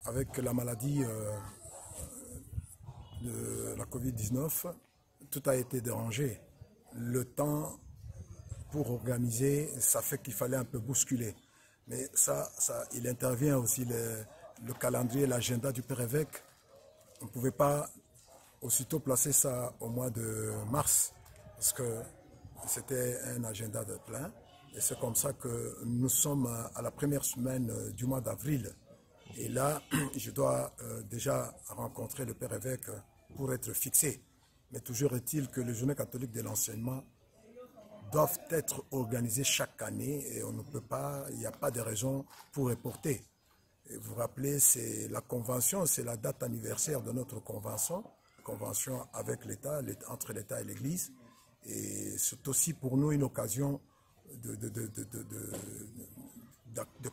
avec la maladie de la Covid-19, tout a été dérangé. Le temps pour organiser, ça fait qu'il fallait un peu bousculer. Mais il intervient aussi le calendrier, l'agenda du Père Évêque. On ne pouvait pas aussitôt placer ça au mois de mars, parce que c'était un agenda de plein. Et c'est comme ça que nous sommes à la première semaine du mois d'avril. Et là, je dois déjà rencontrer le Père Évêque pour être fixé. Mais toujours est-il que les Journées catholiques de l'enseignement doivent être organisées chaque année et on ne peut pas, il n'y a pas de raison pour reporter. Et vous vous rappelez, c'est la convention, c'est la date anniversaire de notre convention avec l'État, entre l'État et l'Église. Et c'est aussi pour nous une occasion de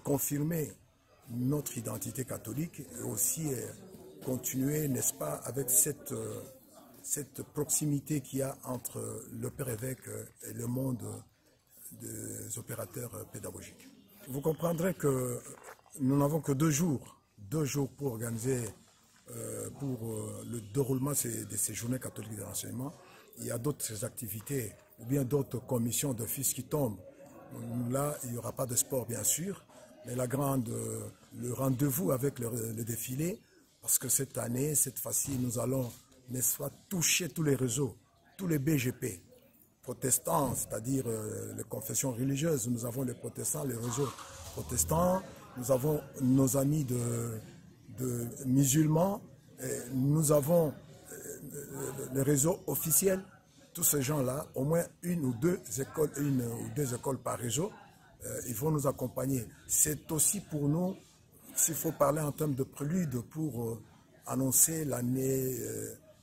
confirmer notre identité catholique et aussi continuer, n'est-ce pas, avec cette proximité qu'il y a entre le Père Évêque et le monde des opérateurs pédagogiques. Vous comprendrez que nous n'avons que 2 jours pour organiser le déroulement de ces journées catholiques de l'enseignement. Il y a d'autres activités ou bien d'autres commissions d'office qui tombent. Là, il n'y aura pas de sport, bien sûr, mais le rendez-vous avec le défilé, parce que cette année, cette fois-ci, nous allons, n'est-ce pas, toucher tous les réseaux, tous les BGP, protestants, c'est-à-dire les confessions religieuses. Nous avons les protestants, les réseaux protestants, nous avons nos amis de musulmans, nous avons le réseau officiel. Tous ces gens-là, au moins une ou deux écoles par réseau, ils vont nous accompagner. C'est aussi pour nous, s'il faut parler en termes de prélude, pour annoncer l'année,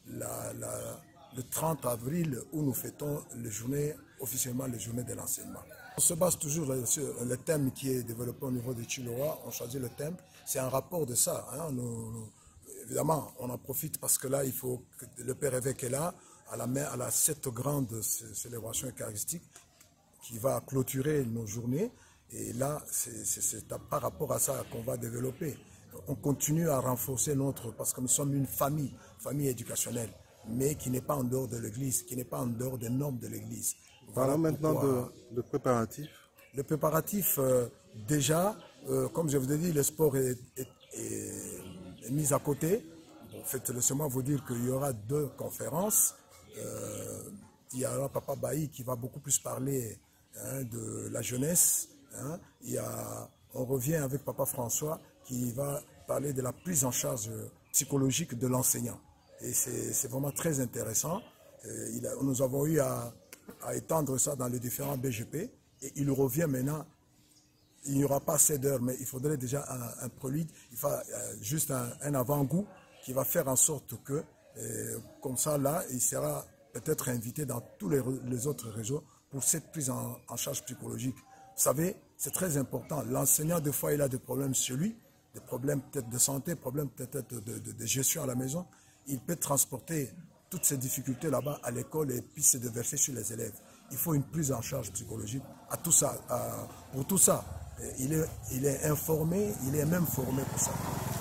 le 30 avril, où nous fêtons officiellement les journées de l'enseignement. On se base toujours sur le thème qui est développé au niveau de Chiloa. On choisit le thème. C'est un rapport de ça. Hein. Évidemment, on en profite parce que là, il faut que le Père Évêque est là, à cette grande célébration eucharistique qui va clôturer nos journées. Et là, c'est par rapport à ça qu'on va développer. On continue à renforcer parce que nous sommes une famille éducationnelle, mais qui n'est pas en dehors de l'Église, qui n'est pas en dehors des normes de l'Église. Voilà maintenant de préparatifs. Le préparatif, déjà, comme je vous ai dit, le sport est mis à côté. Bon, laissez-moi vous dire qu'il y aura 2 conférences. Il y aura Papa Bailly qui va beaucoup plus parler de la jeunesse. On revient avec Papa François qui va parler de la prise en charge psychologique de l'enseignant. Et c'est vraiment très intéressant. Nous avons eu à étendre ça dans les différents BGP. Et il revient maintenant. Il n'y aura pas assez d'heures, mais il faudrait déjà un prélude. Il faut juste un avant-goût qui va faire en sorte que, comme ça, là, il sera peut-être invité dans tous les autres réseaux pour cette prise en charge psychologique. Vous savez, c'est très important. L'enseignant, des fois, il a des problèmes chez lui, des problèmes peut-être de santé, problèmes peut-être de gestion à la maison. Il peut transporter toutes ces difficultés là-bas à l'école et puis se déverser sur les élèves. Il faut une prise en charge psychologique pour tout ça. Il est informé, il est même formé pour ça.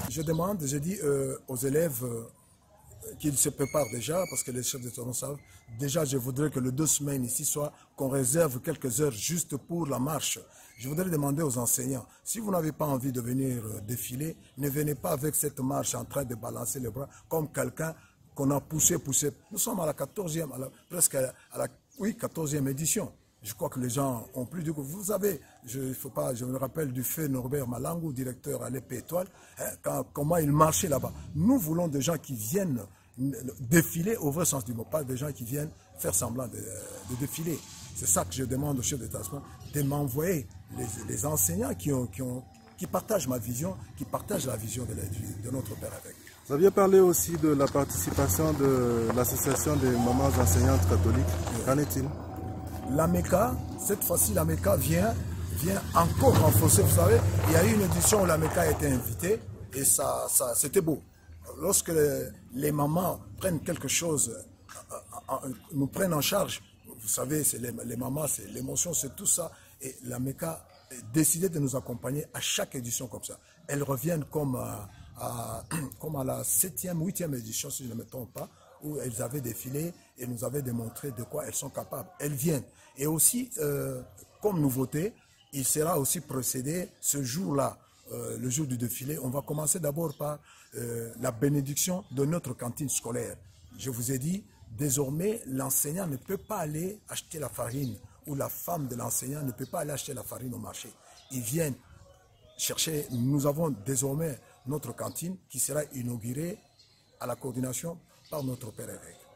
Je dis aux élèves qu'ils se préparent déjà, parce que les chefs de tonneau savent. Déjà, je voudrais que les 2 semaines ici soient, qu'on réserve quelques heures juste pour la marche. Je voudrais demander aux enseignants, si vous n'avez pas envie de venir défiler, ne venez pas avec cette marche en train de balancer les bras comme quelqu'un qu'on a poussé. Nous sommes à la 14e, presque à la 14e édition. Je crois que les gens ont plus de goût. Vous savez, je me rappelle du fait Norbert Malangou, directeur à l'épée étoile, comment il marchait là-bas. Nous voulons des gens qui viennent défiler au vrai sens du mot, pas des gens qui viennent faire semblant de défiler. C'est ça que je demande au chef d'établissement, de m'envoyer les enseignants qui partagent ma vision, qui partagent la vision de notre Père Évêque. Vous aviez parlé aussi de la participation de l'association des mamans enseignantes catholiques. Qu'en est-il? La MECA, cette fois-ci, la MECA vient encore renforcer. Vous savez, il y a eu une édition où la MECA a été invitée et ça c'était beau. Lorsque les mamans prennent quelque chose, nous prennent en charge, vous savez, c'est les mamans, c'est l'émotion, c'est tout ça. Et la MECA a décidé de nous accompagner à chaque édition comme ça. Elles reviennent comme comme à la 7e, 8e édition, si je ne me trompe pas, où elles avaient défilé et nous avaient démontré de quoi elles sont capables. Elles viennent. Et aussi, comme nouveauté, il sera aussi procédé ce jour-là, le jour du défilé. On va commencer d'abord par la bénédiction de notre cantine scolaire. Je vous ai dit, désormais, l'enseignant ne peut pas aller acheter la farine ou la femme de l'enseignant ne peut pas aller acheter la farine au marché. Ils viennent chercher. Nous avons désormais notre cantine qui sera inaugurée à la coordination par notre père évêque.